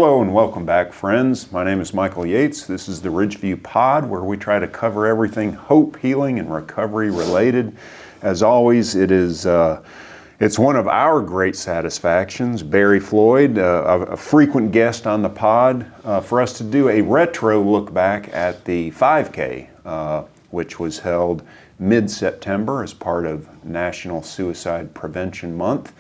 Hello and welcome back, friends. My name is Michael Yates. This is the Ridgeview POD, where we try to cover everything hope, healing, and recovery related. As always, it's one of our great satisfactions, Barry Floyd, a frequent guest on the pod, for us to do a retro look back at the 5K, which was held mid-September as part of National Suicide Prevention Month.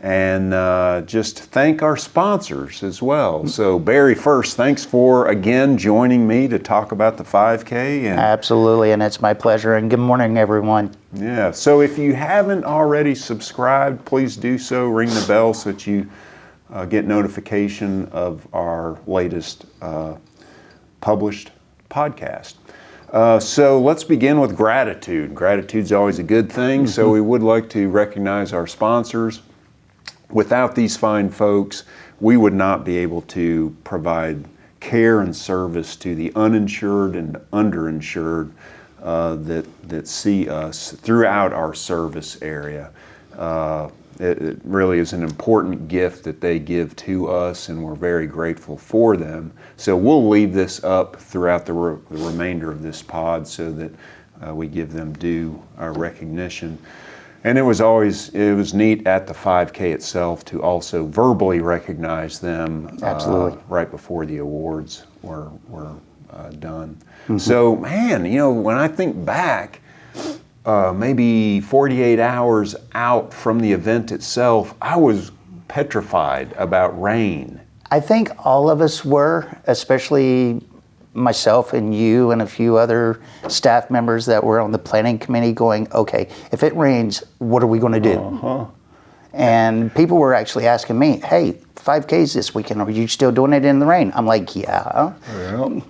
And just thank our sponsors as well. So Barry, first, thanks for again joining me to talk about the 5K. Absolutely, and it's my pleasure, and good morning, everyone. Yeah, so if you haven't already subscribed, please do so. Ring the bell so that you get notification of our latest published podcast. So let's begin with gratitude. Gratitude's always a good thing, so we would like to recognize our sponsors. Without these fine folks, we would not be able to provide care and service to the uninsured and underinsured that see us throughout our service area. It really is an important gift that they give to us, and we're very grateful for them. So we'll leave this up throughout the remainder of this pod so that we give them due recognition. And it was neat at the 5K itself to also verbally recognize them right before the awards were done. Mm-hmm. So, man, when I think back, maybe 48 hours out from the event itself, I was petrified about rain. I think all of us were, especially myself and you and a few other staff members that were on the planning committee going, okay, if it rains, what are we going to do? Uh-huh. And people were actually asking me, hey, 5Ks this weekend, are you still doing it in the rain? I'm like, yeah. Well,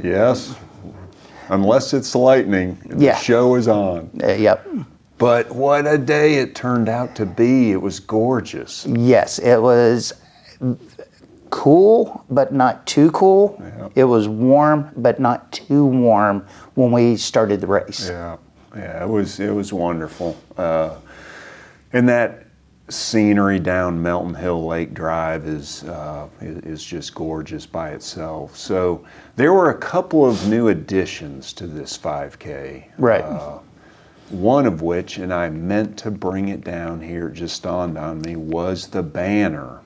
yes, unless it's lightning, the show is on. Yep. But what a day it turned out to be. It was gorgeous. Yes, it was cool, but not too cool. Yep. It was warm, but not too warm when we started the race. Yeah, it was wonderful. And that scenery down Melton Hill Lake Drive is just gorgeous by itself. So there were a couple of new additions to this 5K. Right. One of which, and I meant to bring it down here, it just dawned on me, was the banner.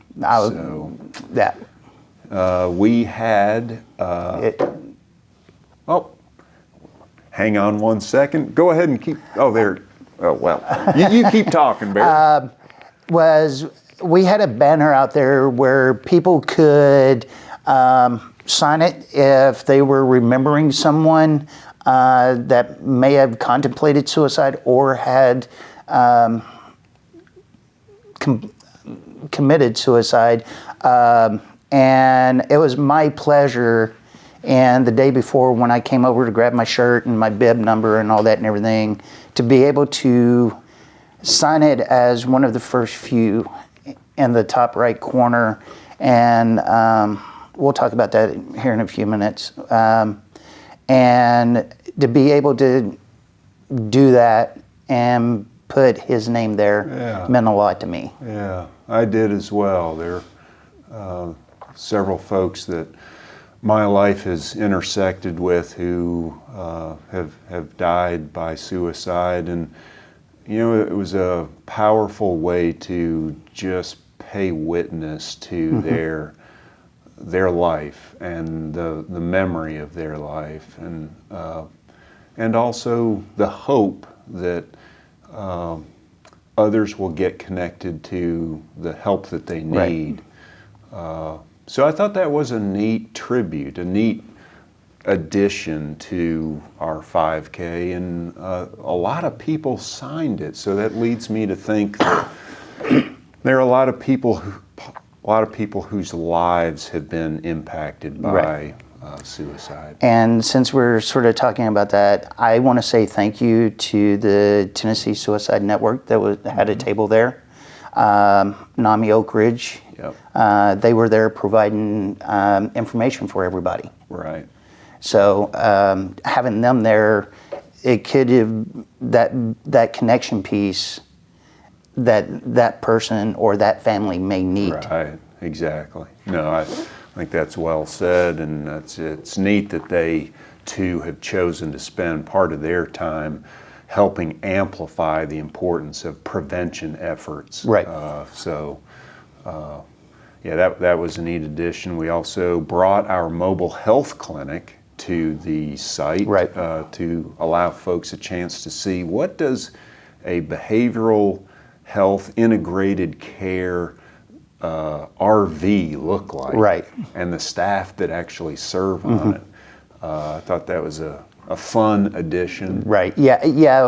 We had, hang on one second. Go ahead and you keep talking, Barry. We had a banner out there where people could sign it if they were remembering someone that may have contemplated suicide or had committed suicide, and it was my pleasure. And the day before, when I came over to grab my shirt and my bib number and all that and everything, to be able to sign it as one of the first few in the top right corner, and we'll talk about that here in a few minutes. And to be able to do that and put his name there meant a lot to me. Yeah, I did as well. There are several folks that my life has intersected with who have died by suicide, and it was a powerful way to just pay witness to their life and the memory of their life, and also the hope that others will get connected to the help that they need. Right. So I thought that was a neat tribute, a neat addition to our 5K, and a lot of people signed it. So that leads me to think that there are a lot of people whose lives have been impacted by suicide. And since we're sort of talking about that, I want to say thank you to the Tennessee Suicide Network that had a table there. NAMI Oak Ridge. Yep. They were there providing information for everybody. Right. So having them there, it could have that connection piece that person or that family may need. Right. Exactly. No, I think that's well said, and it's neat that they too have chosen to spend part of their time helping amplify the importance of prevention efforts. Right. Yeah, that was a neat addition. We also brought our mobile health clinic to the site, right. To allow folks a chance to see what does a behavioral health integrated care RV look like, right. and the staff that actually serve on it. I thought that was a fun addition. Right. Yeah.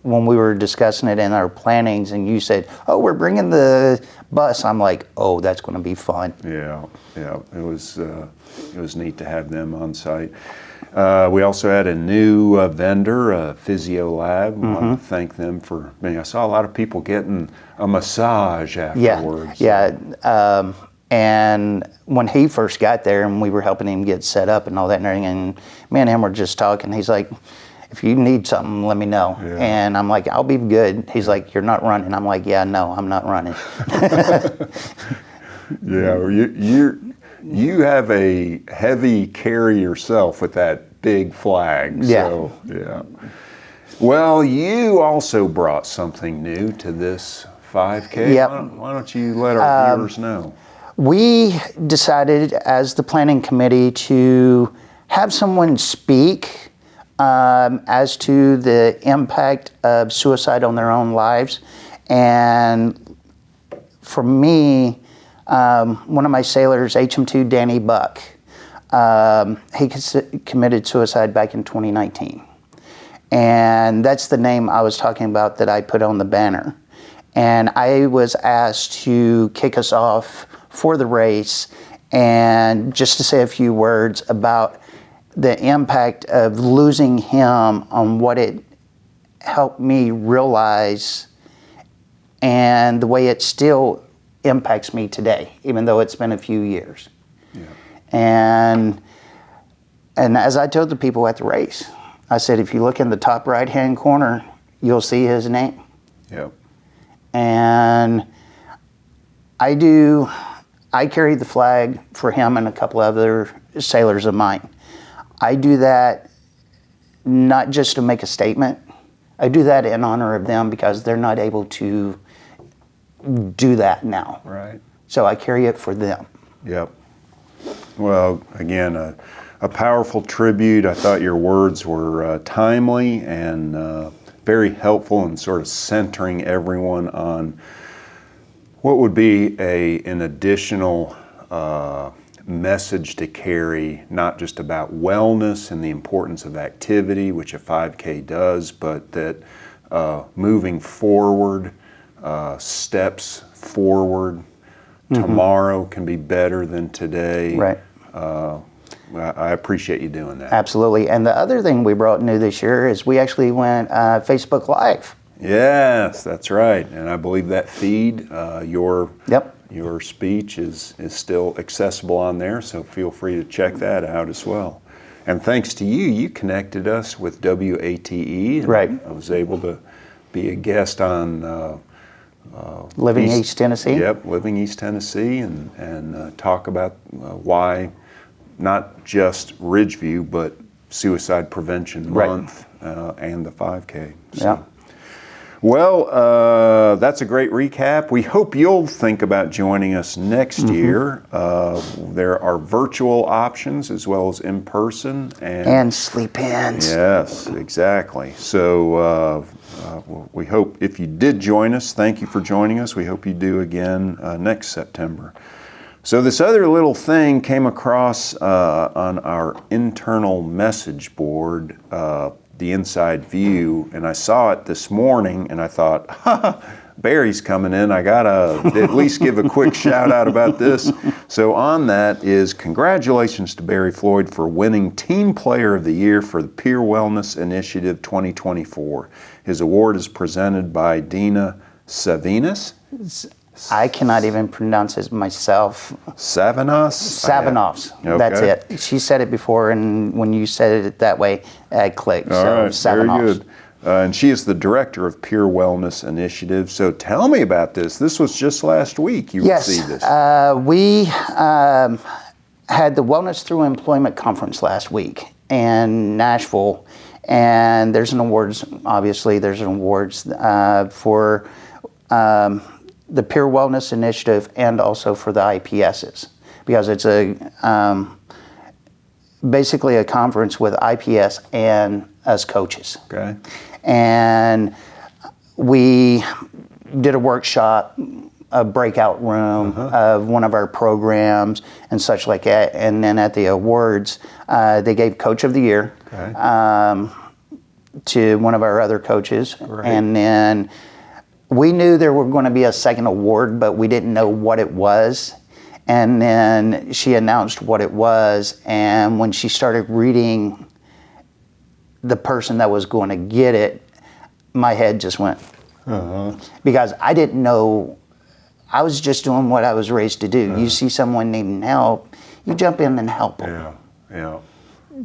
When we were discussing it in our plannings, and you said, "Oh, we're bringing the bus," I'm like, "Oh, that's going to be fun." Yeah. It was neat to have them on site. We also had a new vendor, Physio Lab. I want to thank them for. I saw a lot of people getting a massage afterwards. Yeah. And when he first got there, and we were helping him get set up and all that and everything, and me and him were just talking. He's like, "If you need something, let me know." Yeah. And I'm like, "I'll be good." He's like, "You're not running." I'm like, "Yeah, no, I'm not running." Yeah, you have a heavy carry yourself with that big flag. Yeah. So, yeah. Well, you also brought something new to this 5K. Yep. Why don't you let our viewers know? We decided as the planning committee to have someone speak as to the impact of suicide on their own lives. And for me, one of my sailors, HM2 Danny Buck, he committed suicide back in 2019. And that's the name I was talking about that I put on the banner. And I was asked to kick us off for the race and just to say a few words about the impact of losing him on what it helped me realize and the way it still impacts me today, even though it's been a few years. Yeah. And as I told the people at the race, I said, if you look in the top right-hand corner, you'll see his name. Yep. And I carry the flag for him and a couple other sailors of mine. I do that not just to make a statement. I do that in honor of them because they're not able to do that now. Right. So I carry it for them. Yep. Well, again, a powerful tribute. I thought your words were timely and very helpful in sort of centering everyone on what would be an additional message to carry, not just about wellness and the importance of activity, which a 5K does, but that moving forward, steps forward, tomorrow can be better than today. Right. I appreciate you doing that. Absolutely. And the other thing we brought new this year is we actually went Facebook Live. Yes, that's right. And I believe that feed, your speech is still accessible on there, so feel free to check that out as well. And thanks to you, you connected us with WATE. And right. I was able to be a guest on Living East Tennessee. Yep, Living East Tennessee, and talk about why not just Ridgeview, but Suicide Prevention Month and the 5K. So. Yeah. Well, that's a great recap. We hope you'll think about joining us next year. There are virtual options as well as in person. And sleep-ins. Yes, exactly. So we hope if you did join us, thank you for joining us. We hope you do again next September. So this other little thing came across on our internal message board, the Inside View, and I saw it this morning and I thought, Barry's coming in. I gotta at least give a quick shout out about this. So on that is congratulations to Barry Floyd for winning Team Player of the Year for the Peer Wellness Initiative 2024. His award is presented by Dina Savinas. I cannot even pronounce it myself. Savanos? Okay. That's it. She said it before, and when you said it that way, it clicked. All right, very good. And she is the director of Peer Wellness Initiative. So tell me about this. This was just last week you received this. We had the Wellness Through Employment Conference last week in Nashville. And there's an awards, obviously, there's an awards for the Peer Wellness Initiative and also for the IPSs. Because it's basically a conference with IPS and us coaches. Okay. And we did a workshop, a breakout room of one of our programs and such like that. And then at the awards, they gave Coach of the Year to one of our other coaches. Right. And then we knew there were going to be a second award, but we didn't know what it was. And then she announced what it was. And when she started reading the person that was going to get it, my head just went. Because I didn't know, I was just doing what I was raised to do. You see someone needing help, you jump in and help them. Yeah.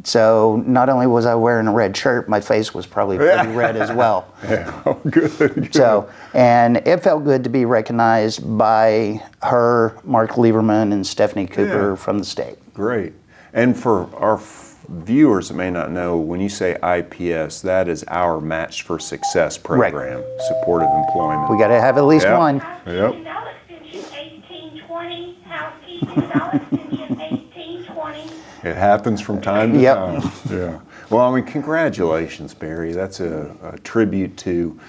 So not only was I wearing a red shirt, my face was probably pretty red as well. Yeah, good. So, and it felt good to be recognized by her, Mark Lieberman, and Stephanie Cooper from the state. Great. And for our viewers that may not know, when you say IPS, that is our Match for Success program, supportive employment. We got to have at least one. Yep. Bell extension 1820, housekeeping bell extension 1820. It happens from time to time. Yeah. Well, I mean, congratulations, Barry. That's a tribute to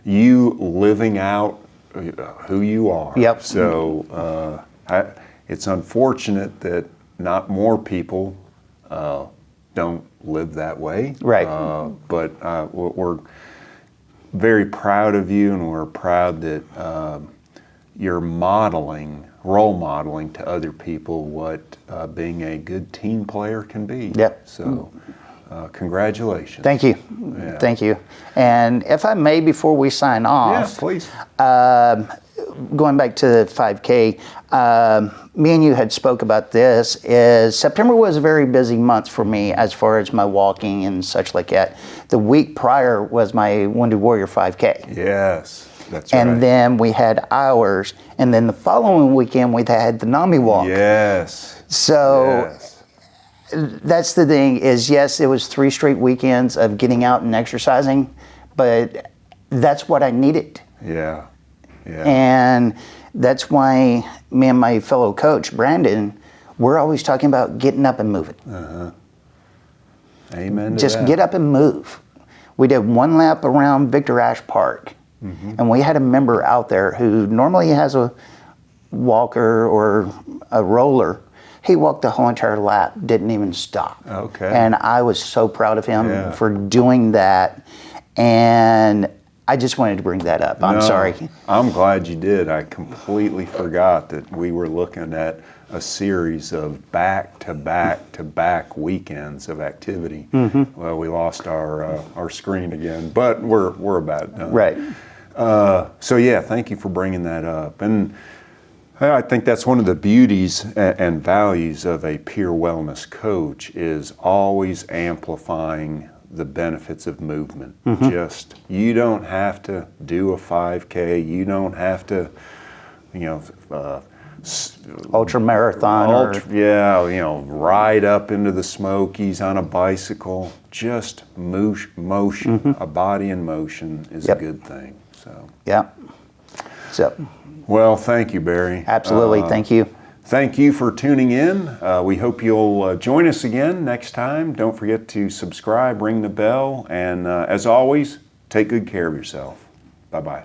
you living out who you are. Yep. So it's unfortunate that not more people don't live that way. Right. But we're very proud of you, and we're proud that you're role modeling to other people what being a good team player can be. Yep. So congratulations. Thank you. Yeah. Thank you. And if I may, before we sign off, Yes, please. going back to the 5K, me and you had spoke about this, is September was a very busy month for me as far as my walking and such like that. The week prior was my Wounded Warrior 5K. Yes, that's right. And then we had ours, and then the following weekend we had the NAMI walk. Yes. So Yes. that's the thing is, yes, it was 3 straight weekends of getting out and exercising, but that's what I needed. Yeah. Yeah. And that's why me and my fellow coach, Brandon, we're always talking about getting up and moving. Amen to Just that. get up and move. We did 1 lap around Victor Ashe Park, and we had a member out there who normally has a walker or a roller. He walked the whole entire lap, didn't even stop. Okay. And I was so proud of him Yeah. for doing that. And I just wanted to bring that up. I'm No, sorry. I'm glad you did. I completely forgot that we were looking at a series of back-to-back-to-back weekends of activity. Well, we lost our screen again, but we're about done. Right. So yeah, thank you for bringing that up. And I think that's one of the beauties and values of a peer wellness coach is always amplifying the benefits of movement. Just, you don't have to do a 5K, you don't have to, Ultra marathon. ride up into the Smokies on a bicycle. Just motion, a body in motion is a good thing. So. Yeah. So. Well, thank you, Barry. Absolutely. Thank you. Thank you for tuning in. We hope you'll join us again next time. Don't forget to subscribe, ring the bell, and as always, take good care of yourself. Bye-bye.